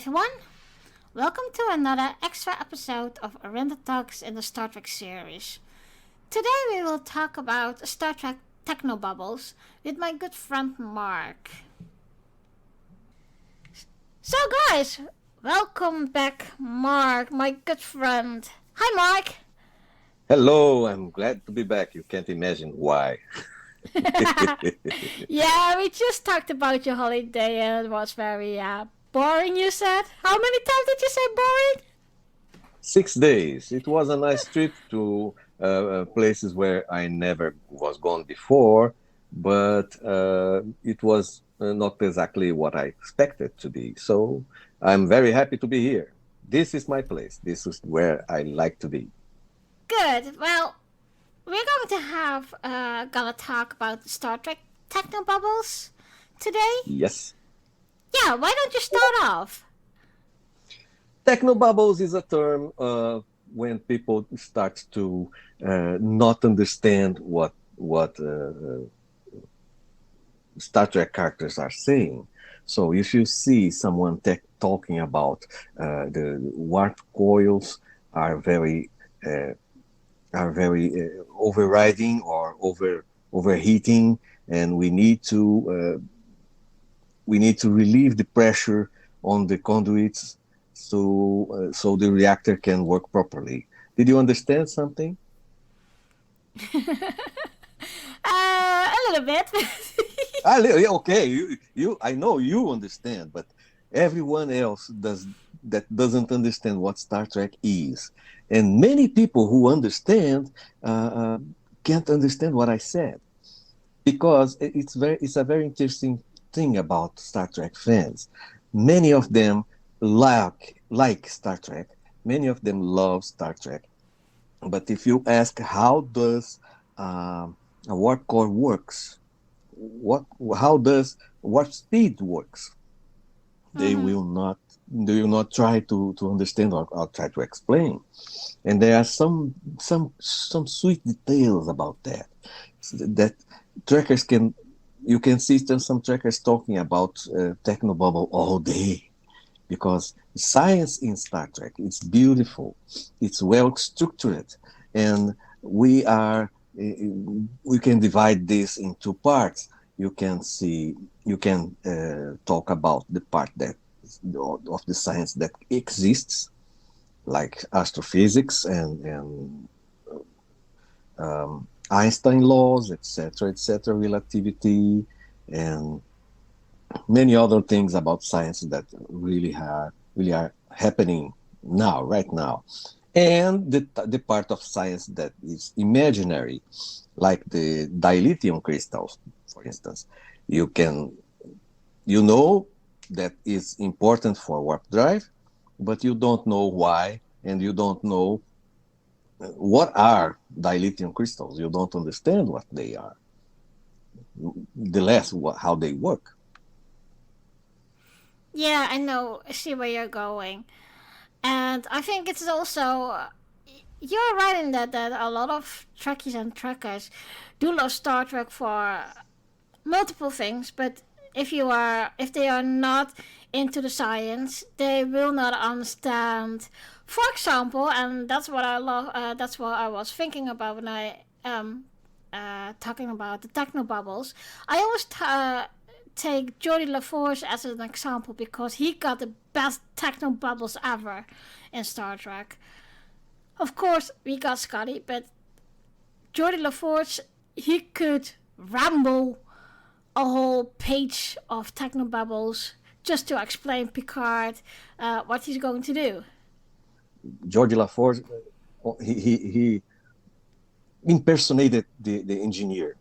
everyone. Welcome to another extra episode of Random Talks in the Star Trek series. Today we will talk about Star Trek Techno Bubbles with my good friend Mark. So guys, welcome back Mark, my good friend. Hi Mark. Hello, I'm glad to be back. You can't imagine why. Yeah, we just talked about your holiday and it was very boring, you said. How many times did you say boring? 6 days. It was a nice trip to places where I never was gone before, but it was not exactly what I expected to be. So I'm very happy to be here. This is my place. This is where I like to be. Good. Well, we're going to gonna talk about Star Trek Techno Bubbles today. Yes. Yeah, why don't you start off? Technobubbles is a term when people start to not understand what Star Trek characters are saying. So if you see someone talking about the warp coils are very uh, overriding or overheating, and we need to relieve the pressure on the conduits so the reactor can work properly. Did you understand something? A little bit. Yeah, okay, you I know you understand, but everyone else doesn't understand what Star Trek is, and many people who understand can't understand what I said because it's a very interesting thing about Star Trek fans. Many of them like Star Trek. Many of them love Star Trek. But if you ask how does a warp core works, what how does warp speed works, they Mm-hmm. will not try to understand or try to explain. And there are some sweet details about that that trackers can you can see some trackers talking about technobubble all day because science in Star Trek it's beautiful, it's well structured, and we are we can divide this in two parts. You can see you can talk about the part that of the science that exists, like astrophysics and Einstein laws, etc., relativity, and many other things about science that really are happening now, right now, and the part of science that is imaginary, like the dilithium crystals, for instance. You can you know that is important for warp drive, but you don't know why, and you don't know what are dilithium crystals. You don't understand what they are, the less how they work. Yeah, I know. I see where you're going. And I think it's also. You're right in that a lot of Trekkies and Trekkers do love Star Trek for multiple things, but if they are not into the science, they will not understand. For example, and that's what I love. That's what I was thinking about when I talking about the techno bubbles. I always take Geordie LaForge as an example because he got the best techno bubbles ever in Star Trek. Of course, we got Scotty, but Geordie LaForge, he could ramble a whole page of technobabbles just to explain Picard what he's going to do. George LaForge, he impersonated the engineer.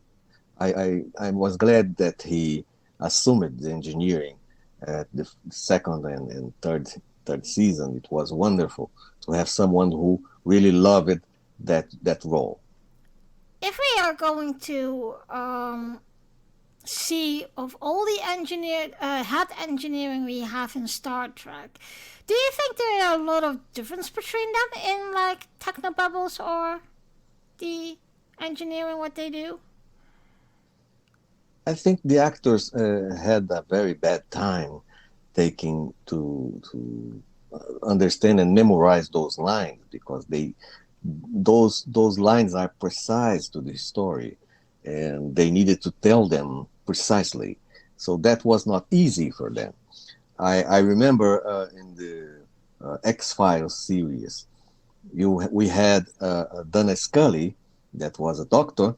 I was glad that he assumed the engineering at the second and third season. It was wonderful to have someone who really loved that role. If we are going to see of all the head engineering we have in Star Trek, do you think there are a lot of difference between them in like technobubbles or the engineering what they do? I think the actors had a very bad time taking to understand and memorize those lines, because those lines are precise to the story, and they needed to tell them precisely. So that was not easy for them. I remember in the X-Files series, we had Dana Scully, that was a doctor,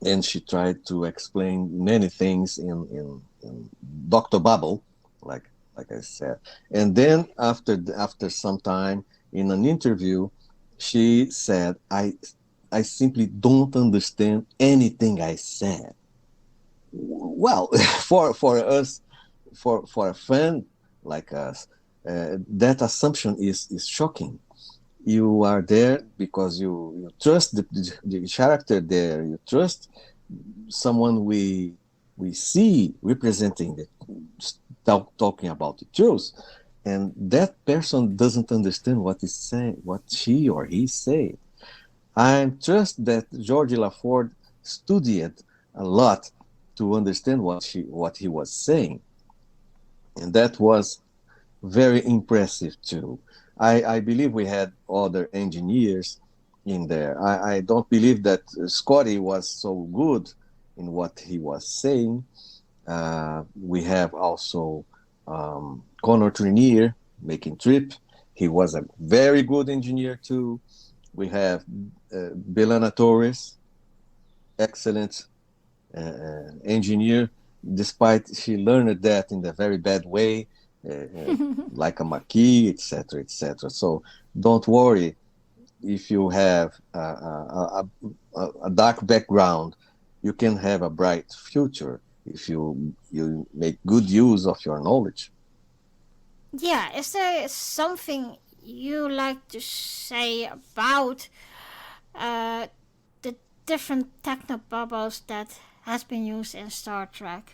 and she tried to explain many things in Dr. Babble, like like I said. And then after some time in an interview, she said, I simply don't understand anything I said. Well, for us, for a fan like us, that assumption is shocking. You are there because you trust the character there. You trust someone we see representing the talking about the truth, and that person doesn't understand what is saying, what she or he said. I trust that George LaFord studied a lot to understand what he was saying, and that was very impressive too. I believe we had other engineers in there. I don't believe that Scotty was so good in what he was saying. We have also Connor Trinier making Trip. He was a very good engineer too. We have Belana Torres, excellent engineer, despite she learned that in a very bad way, uh, uh, like a Maquis, etc., etc. So don't worry if you have a dark background, you can have a bright future if you make good use of your knowledge. Yeah, is there something you like to say about uh, the different techno bubbles that has been used in Star Trek?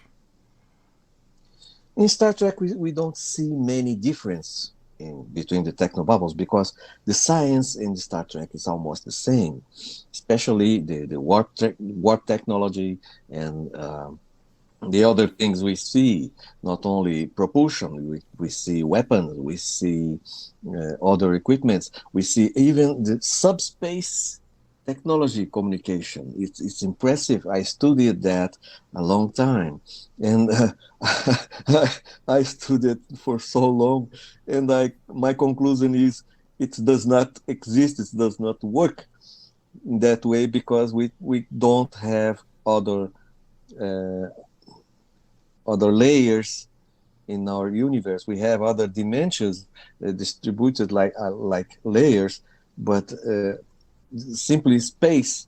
In Star Trek, we don't see many difference in between the techno bubbles, because the science in the Star Trek is almost the same, especially the warp technology and the other things we see. Not only propulsion, we see weapons, we see other equipments, we see even the subspace technology communication. It's impressive. I studied that a long time, and I studied for so long, and my conclusion is it does not exist, it does not work in that way, because we don't have uh, other layers in our universe. We have other dimensions distributed like layers, but simply space,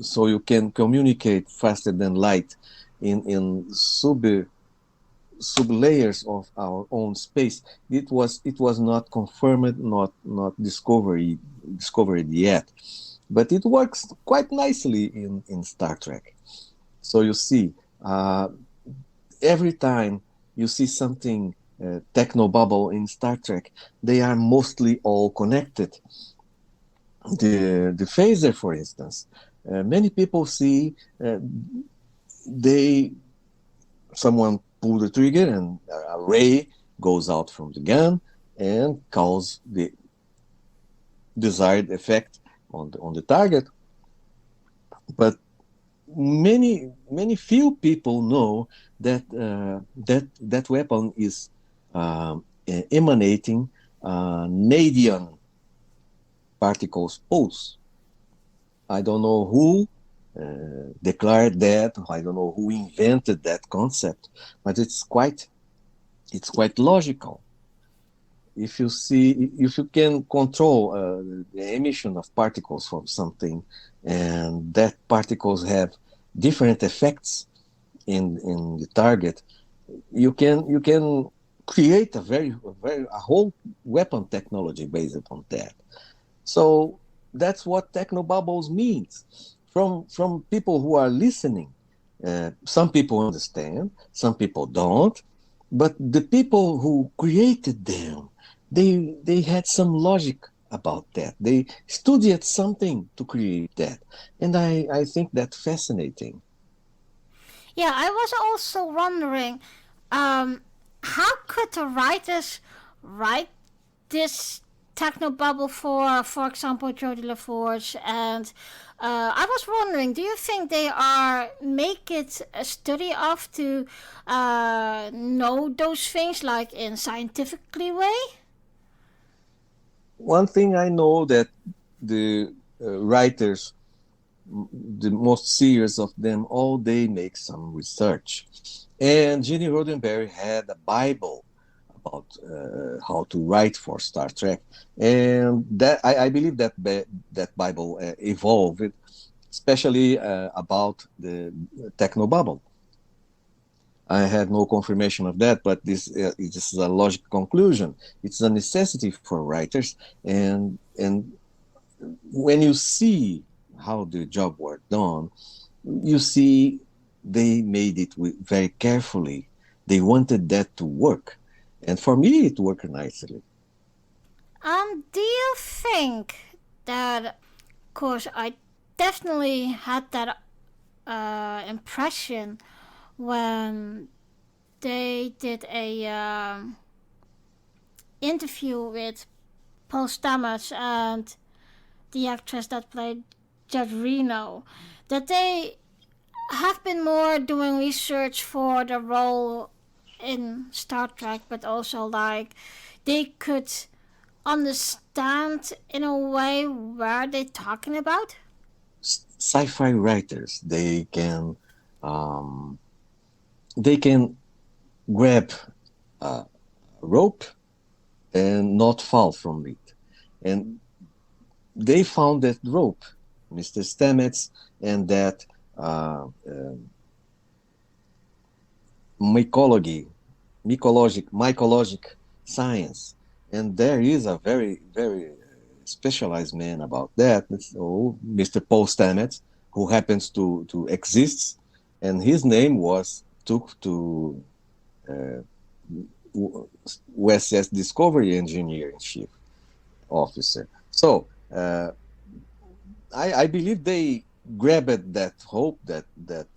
so you can communicate faster than light in sub layers of our own space. It was not confirmed, not discovered yet, but it works quite nicely in Star Trek. So you see, every time you see something techno bubble in Star Trek, they are mostly all connected. The phaser, for instance, many people see they someone pull the trigger and a ray goes out from the gun and cause the desired effect on the target. But many few people know that that weapon is emanating Nadian particles pulse. I don't know who declared that. I don't know who invented that concept, but it's quite logical. If you can control the emission of particles from something, and that particles have different effects in the target, you can create a whole weapon technology based upon that. So that's what technobubbles means. From people who are listening, some people understand, some people don't, but the people who created them, they had some logic about that. They studied something to create that, and I think that's fascinating. Yeah, I was also wondering. Um, how could the writers write this techno bubble for example, Jodie LaForge? And I was wondering, do you think they are make it a study of to know those things like in scientifically way? One thing I know that the writers, the most serious of them, all they make some research. And Gene Roddenberry had a Bible about how to write for Star Trek, and that I believe that that Bible evolved, especially about the techno bubble. I had no confirmation of that, but this is a logical conclusion. It's a necessity for writers, and when you see how the job was done, you see they made it very carefully. They wanted that to work, and for me, it worked nicely. Do you think that, of course, I definitely had that impression when they did a interview with Paul Stamets and the actress that played Judge Reno, that they have been more doing research for the role in Star Trek, but also like they could understand in a way where they're talking about. Sci-fi writers, um, they can grab a rope and not fall from it, and they found that rope, Mr. Stamets, and that mycology, mycologic science. And there is a very specialized man about that. So Mr. Paul Stamets, who happens to exist, and his name was took to uh, USS Discovery engineer in chief officer. So I believe they grabbed that hope, that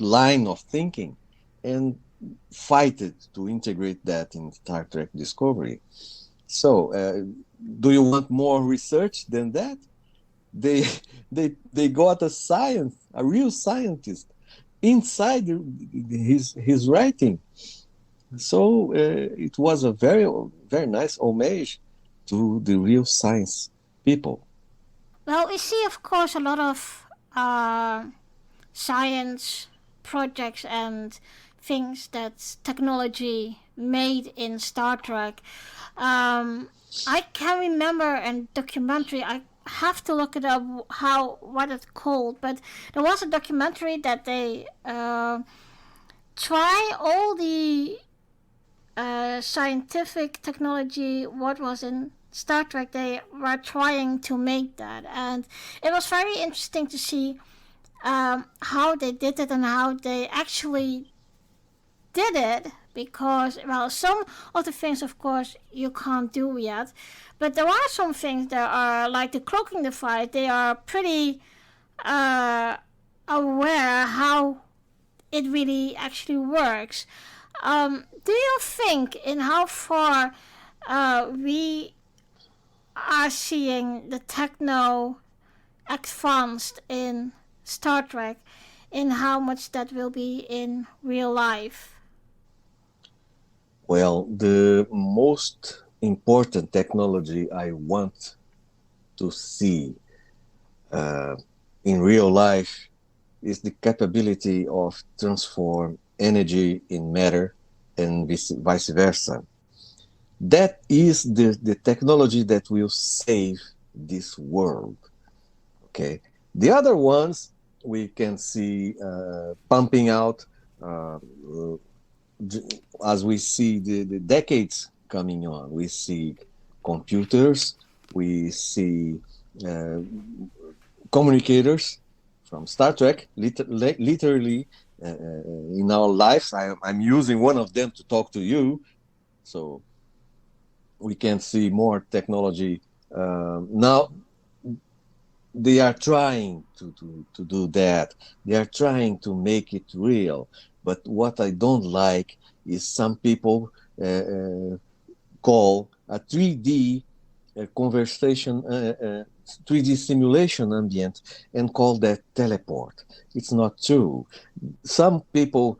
line of thinking, and fighted to integrate that in Star Trek Discovery. So, do you want more research than that? They they got a real scientist inside his writing. So it was a very nice homage to the real science people. Well, we see, of course, a lot of science projects and things that technology made in Star Trek. Um, I can remember a documentary. I have to look it up how what it's called, but there was a documentary that they try all the scientific technology what was in Star Trek. They were trying to make that, and it was very interesting to see how they did it and how they actually did it. Because, well, some of the things, of course, you can't do yet, but there are some things that are like the cloaking device. They are pretty uh, aware how it really actually works. Do you think in how far we are seeing the techno advanced in Star Trek, in how much that will be in real life? Well, the most important technology I want to see uh, in real life is the capability of transform energy in matter and vice versa. That is the technology that will save this world. Okay, the other ones we can see pumping out uh, as we see the decades coming on. We see computers, we see uh, communicators from Star Trek, literally in our lives. I'm using one of them to talk to you, so we can see more technology. Now they are trying to do that. They are trying to make it real. But what I don't like is some people call a 3D conversation, 3D simulation ambient, and call that teleport. It's not true. Some people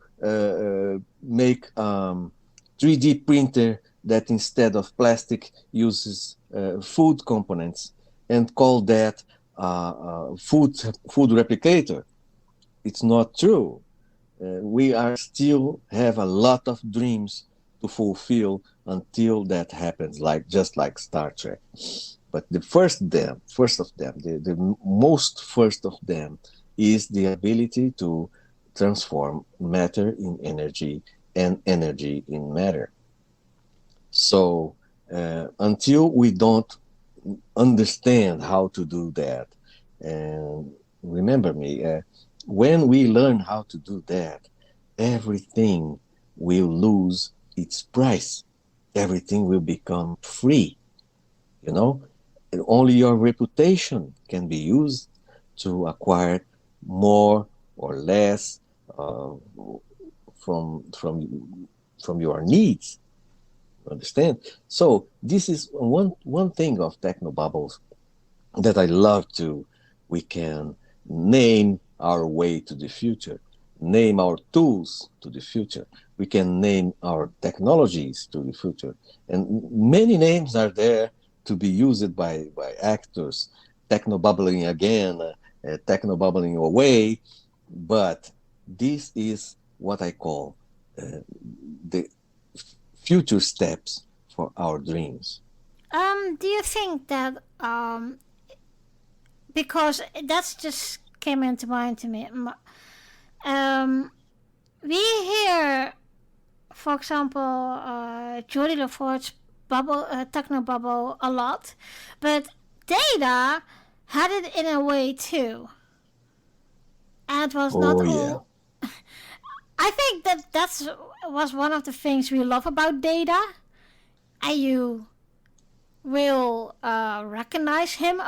make 3D printer that instead of plastic uses food components and call that food replicator. It's not true. We are still have a lot of dreams to fulfill until that happens, like just like Star Trek. But first of them, the most first of them is the ability to transform matter in energy and energy in matter. So until we don't understand how to do that, and remember me, when we learn how to do that, everything will lose its price. Everything will become free. You know, and only your reputation can be used to acquire more or less uh, from your needs. Understand? So this is one thing of technobubbles that I love to. We can name our way to the future, name our tools to the future. We can name our technologies to the future, and many names are there to be used by actors. Technobubbling again, technobubbling away, but this is what I call the future steps for our dreams. Do you think that because that's just came into mind to me. We hear, for example, Jody LaForge's bubble, techno bubble a lot, but Data had it in a way too, and it was not Oh yeah. all. I think that that's was one of the things we love about Data, and you will recognize him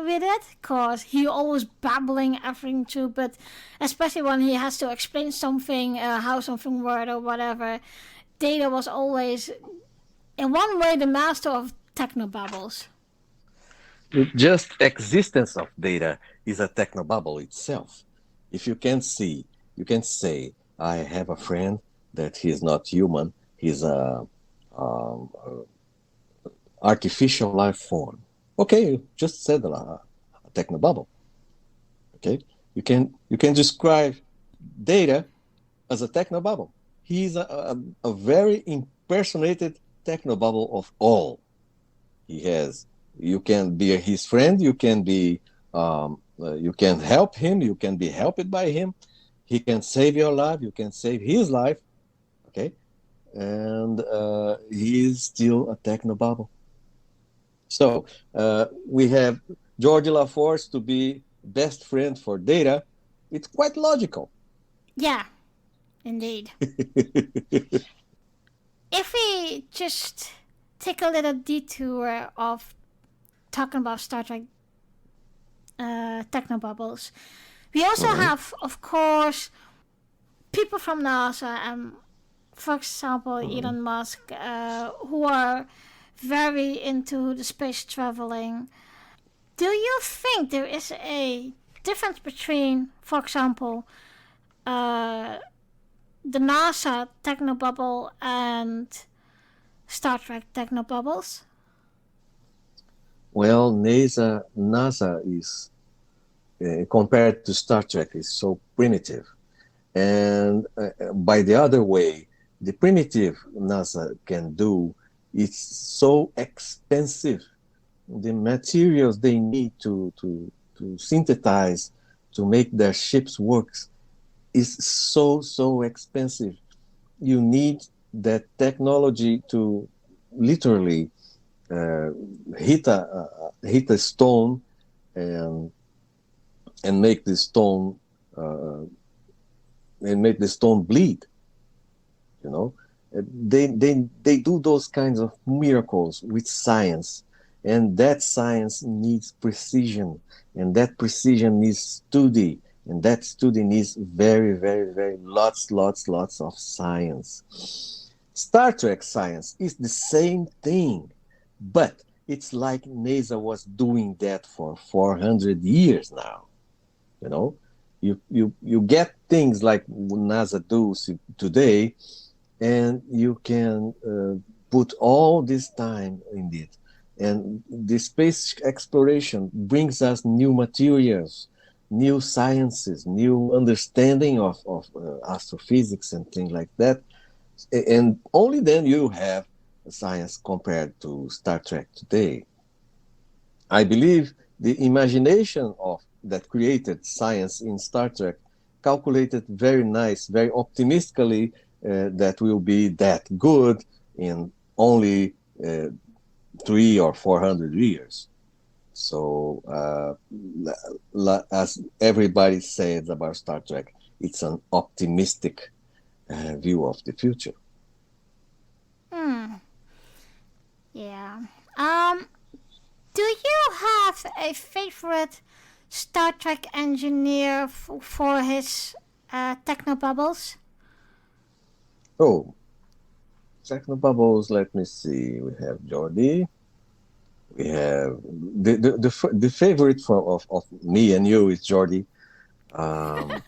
with it because he always babbling everything too, but especially when he has to explain something, how something worked or whatever, Data was always in one way the master of techno babbles. Just existence of data is a technobubble itself. If you can see, you can say, I have a friend that he is not human. He's a artificial life form. Okay, you just said a technobubble. Okay, you can describe data as a technobubble. He's a very impersonated technobubble of all. He has. You can be his friend. You can help him. You can be helped by him. He can save your life. You can save his life. Okay, and he is still a technobubble. So we have George LaForce to be best friend for data. It's quite logical. Yeah, indeed. If we just take a little detour of talking about Star Trek techno bubbles, we also Mhm. have, of course, people from NASA and, for example, Mhm. Elon Musk, who are very into the space traveling. Do you think there is a difference between, for example, uh, the NASA technobubble and Star Trek technobubbles? Well, NASA is compared to Star Trek is so primitive, and by the other way, the primitive NASA can do is so expensive. The materials they need to synthesize to make their ships work is so expensive. You need that technology to literally uh, hit a stone and make the stone uh, make the stone bleed. You know, they do those kinds of miracles with science, and that science needs precision, and that precision needs study, and that study needs very, very, very lots of science. Star Trek science is the same thing, but it's like NASA was doing that for 400 years now. You know, you get things like NASA does today, and you can put all this time in it. And the space exploration brings us new materials, new sciences, new understanding of astrophysics and things like that. And only then you have science compared to Star Trek today. I believe the imagination of that created science in Star Trek calculated very nice, very optimistically that will be that good in only 300 or 400 years. So, as everybody says about Star Trek, it's an optimistic view of the future. Hmm. Yeah. Um. Do you have a favorite Star Trek engineer for his techno bubbles? Oh, techno bubbles. Let me see. We have Jordi. We have the favorite of me and you is Jordi. Um,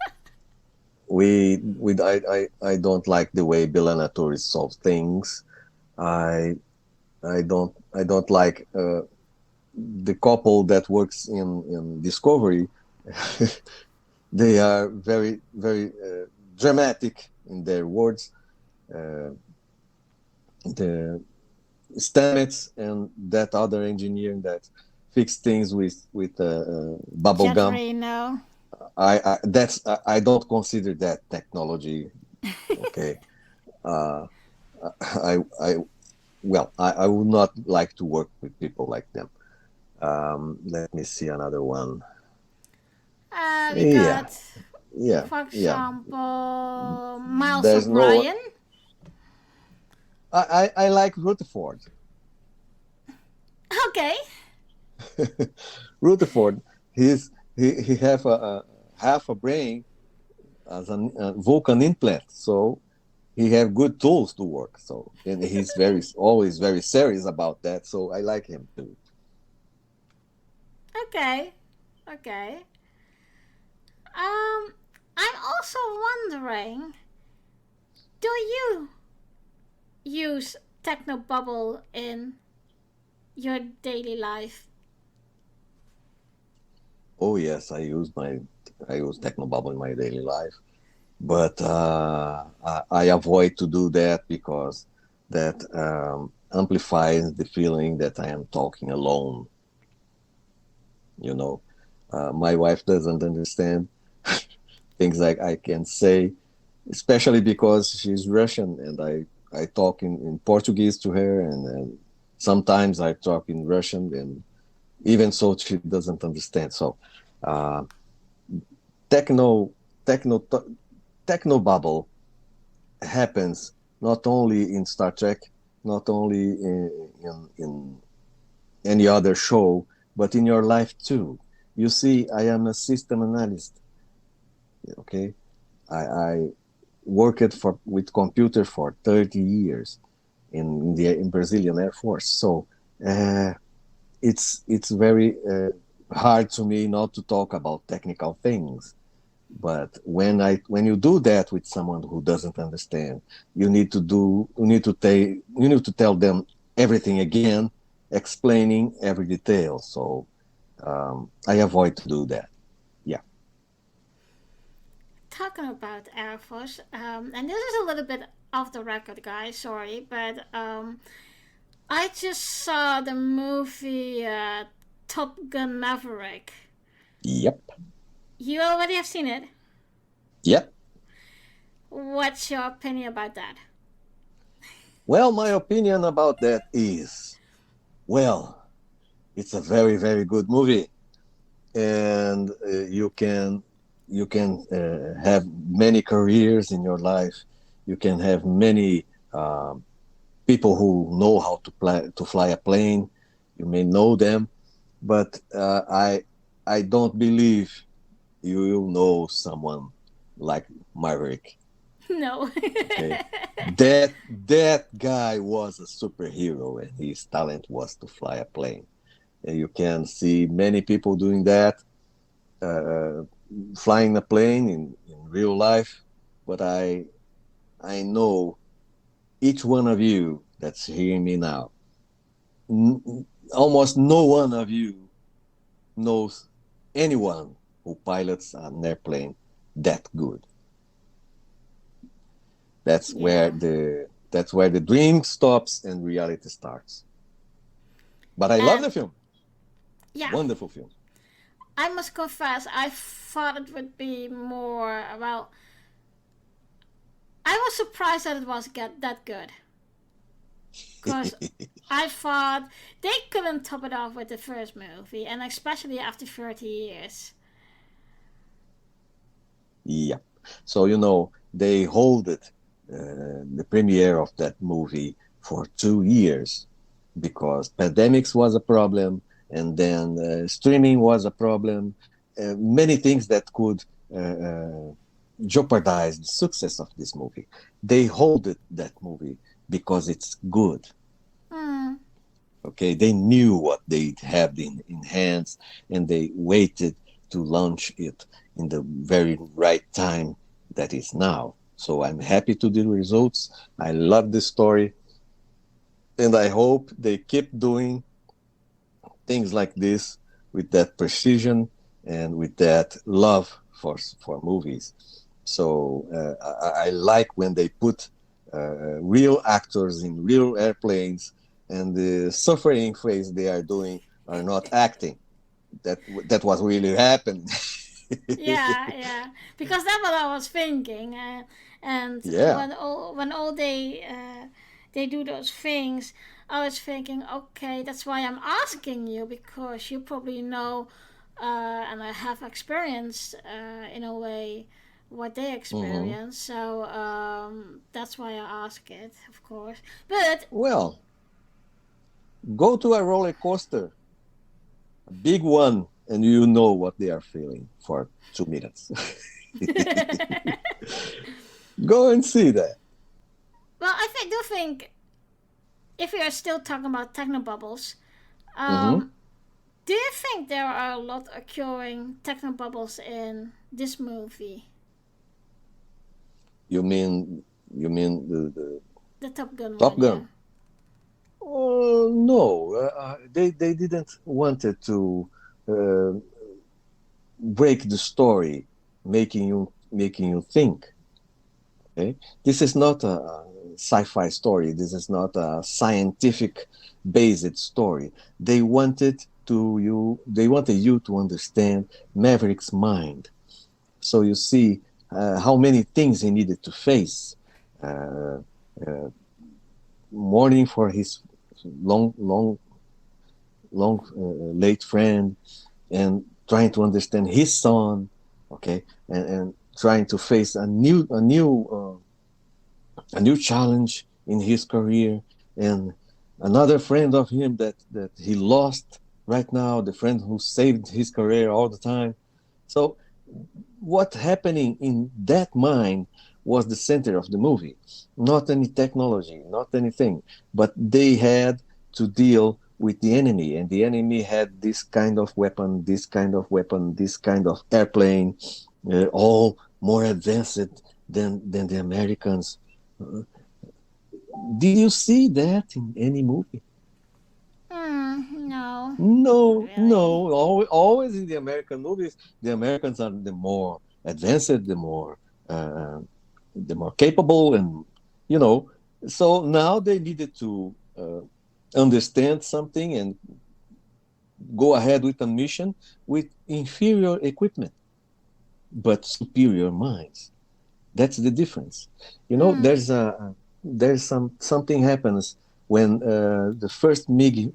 I don't like the way Bilana Torres solves things. I I don't like the couple that works in Discovery. They are very dramatic in their words. Uh, the Stamets and that other engineer that fix things with bubble gum. Jeffrey, no. I don't consider that technology. Okay, uh, I I would not like to work with people like them. Let me see another one. We Yeah, got, yeah, for yeah. example, Miles There's no. O'Brien. I like Rutherford. Okay. Rutherford. He have a half a brain as a Vulcan implant, so he have good tools to work. So and he's very always very serious about that. So I like him too. Okay. Okay. Um, I'm also wondering, do you use Technobubble in your daily life? Oh yes, I use Technobubble in my daily life, but I avoid to do that because that amplifies the feeling that I am talking alone. You know, my wife doesn't understand things like I can say, especially because she's Russian and I talk in Portuguese to her, and sometimes I talk in Russian, and even so she doesn't understand. So uh, techno techno techno bubble happens not only in Star Trek, not only in any other show, but in your life too. You see, I am a system analyst. Okay, I worked for with computer for 30 years in Brazilian Air Force. So uh, it's very hard to me not to talk about technical things. But when you do that with someone who doesn't understand, you need to tell them everything again, explaining every detail. So I avoid to do that. Yeah. Talking about Air Force, and this is a little bit off the record, guys. Sorry, but I just saw the movie Top Gun Maverick. Yep. You already have seen it. Yep. What's your opinion about that? Well, my opinion about that is, well, it's a very good movie, and you can have many careers in your life. You can have many people who know how to fly a plane. You may know them, but I don't believe you will know someone like Maverick. No. Okay, that guy was a superhero, and his talent was to fly a plane. And you can see many people doing that, uh, flying a plane in real life. But I know each one of you that's hearing me now, almost no one of you knows anyone who pilots an airplane that good. Yeah. That's where the dream stops and reality starts. But I love And the film. yeah, Wonderful film. I must confess, I thought it would be more. Well, I was surprised that it was that good. Because I thought they couldn't top it off with the first movie, and especially after 30 years. Yeah. So they hold it, the premiere of that movie for 2 years because pandemics was a problem, and then streaming was a problem. Many things that could jeopardize the success of this movie. They hold it, that movie, because it's good. Hmm. Okay, they knew what they had in hands, and they waited to launch it in the very right time that is now. So I'm happy to the results. I love the story, and I hope they keep doing things like this with that precision and with that love for movies. So I like when they put real actors in real airplanes, and the suffering face they are doing are not acting. That was really happened. Yeah, yeah. Because that's what I was thinking. And Yeah. when all they do those things, I was thinking, okay, that's why I'm asking you because you probably know, and I have experienced in a way what they Hmm. experience. So that's why I ask it, of course. But Well, go to a roller coaster, a big one, and you know what they are feeling for 2 minutes. Go and see that. well, do think if we are still talking about technobubbles, Hmm. um, do you think there are a lot occurring technobubbles in this movie, You mean the the Top Gun Top one? Yeah. Gun? Oh no, they didn't wanted to uh, break the story, making you think. Okay, this is not a sci-fi story. This is not a scientific based story. They wanted you to understand Maverick's mind. So you see how many things he needed to face. Uh, uh, Mourning for his late friend, and trying to understand his son, okay, and trying to face a new challenge in his career, and another friend of him that he lost right now, the friend who saved his career all the time. So what happening in that mind was the center of the movie, not any technology, not anything, but they had to deal with the enemy, and the enemy had this kind of weapon, this kind of weapon, this kind of airplane, all more advanced than the Americans. Uh, did you see that in any movie? No, not No, really. no. Always in the American movies, the Americans are the more advanced, uh, the more capable, and you know. So now they needed to understand something and go ahead with a mission with inferior equipment, but superior minds. That's the difference. Hmm. There's something happens when the first MiG,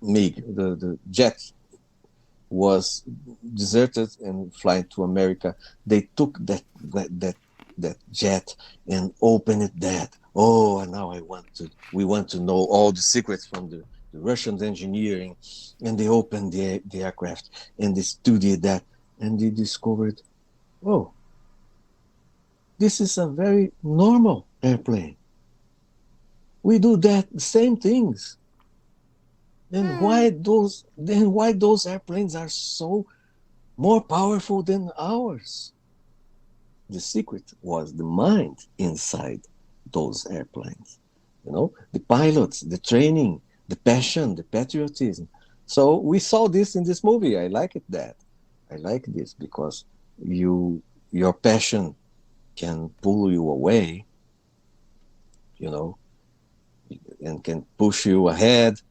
the jet was deserted and flying to America. They took that jet and opened that. Oh, and now we want to know all the secrets from the Russian engineering, and they opened the aircraft and they studied that. and he discovered, oh, this is a very normal airplane. We do that same things. Hmm. Then why those airplanes are so more powerful than ours? The secret was the mind inside those airplanes. The pilots, the training, the passion, the patriotism. So we saw this in this movie. I like it that. I like this because your passion can pull you away, you know, and can push you ahead,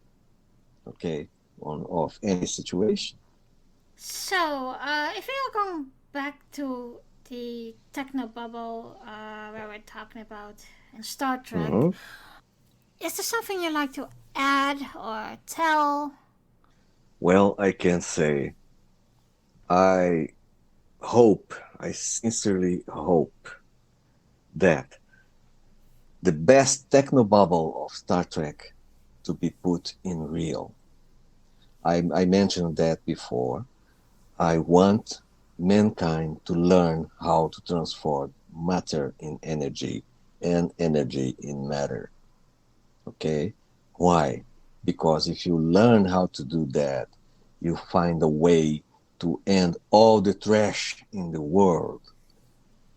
okay, on of any situation. So, if we are going back to the techno bubble where we're talking about in Star Trek, Mhm. is there something you'd like to add or tell? Well, I can say I I sincerely hope that the best technobubble of Star Trek to be put in real. I mentioned that before. I want mankind to learn how to transform matter in energy and energy in matter. Okay? Why? Because if you learn how to do that, you find a way to end all the trash in the world.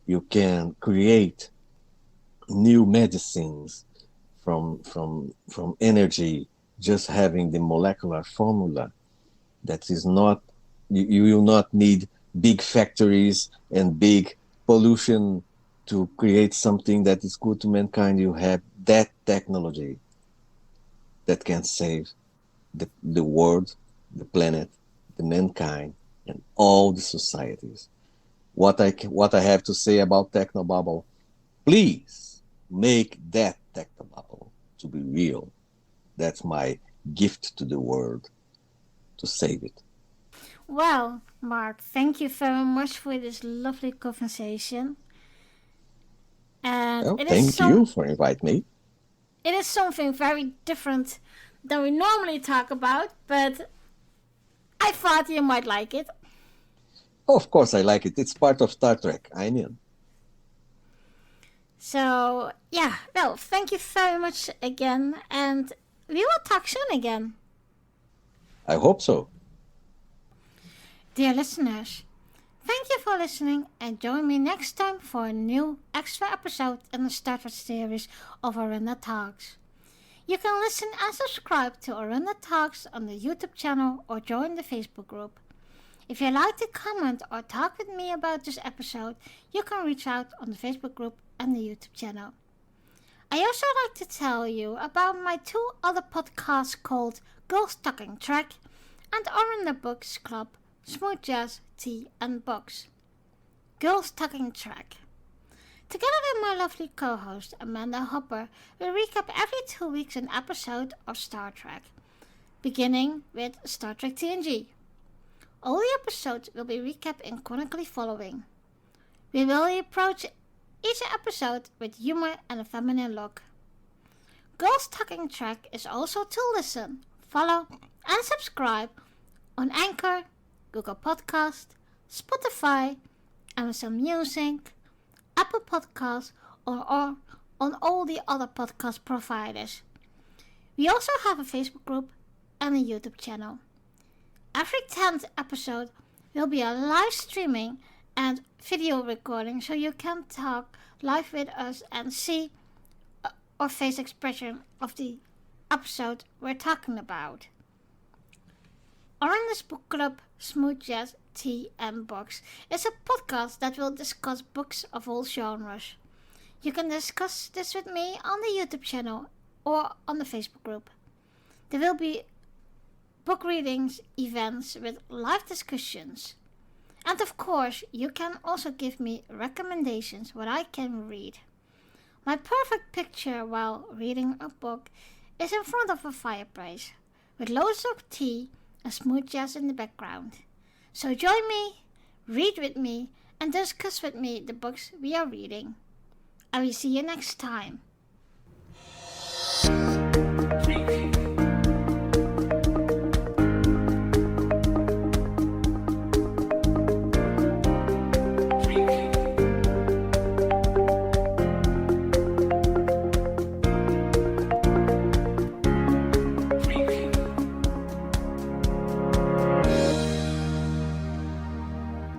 You can create new medicines from energy, just having the molecular formula. That is not, you will not need big factories and big pollution to create something that is good to mankind. You have that technology that can save the world, the planet, the mankind, and all the societies. What I have to say about Technobubble, please make that Technobubble to be real. That's my gift to the world, to save it. Well, Mark, thank you very much for this lovely conversation. And Well, thank you for inviting me. it is something very different than we normally talk about, but I thought you might like it. Oh, of course, I like it. It's part of Star Trek. I'm in. So, yeah, well, thank you very much again, and we will talk soon again. I hope so. Dear listeners, thank you for listening and join me next time for a new extra episode in the Star Trek series of Arena Talks. You can listen and subscribe to Arena Talks on the YouTube channel or join the Facebook group. If you'd like to comment or talk with me about this episode, you can reach out on the Facebook group and the YouTube channel. I also like to tell you about my two other podcasts called Girls Talking Trek and Arena Books Club, Smooth Jazz, Tea and Books. Girls Talking Trek. Together with my lovely co-host Amanda Hopper, we recap every 2 weeks an episode of Star Trek, beginning with Star Trek TNG. All the episodes will be recapped in chronically following. We will approach each episode with humor and a feminine look. Girls Talking Trek is also to listen, follow, and subscribe on Anchor, Google Podcast, Spotify, Amazon Music, Apple Podcasts, or on all the other podcast providers. We also have a Facebook group and a YouTube channel. Every 10th episode will be a live streaming and video recording so you can talk live with us and see or face expression of the episode we're talking about. Orange Book Club, Smooth Jazz, Tea and Books is a podcast that will discuss books of all genres. You can discuss this with me on the YouTube channel or on the Facebook group. There will be book readings, events with live discussions. And of course, you can also give me recommendations what I can read. My perfect picture while reading a book is in front of a fireplace with loads of tea and smooth jazz in the background. So join me, read with me, and discuss with me the books we are reading. I will see you next time.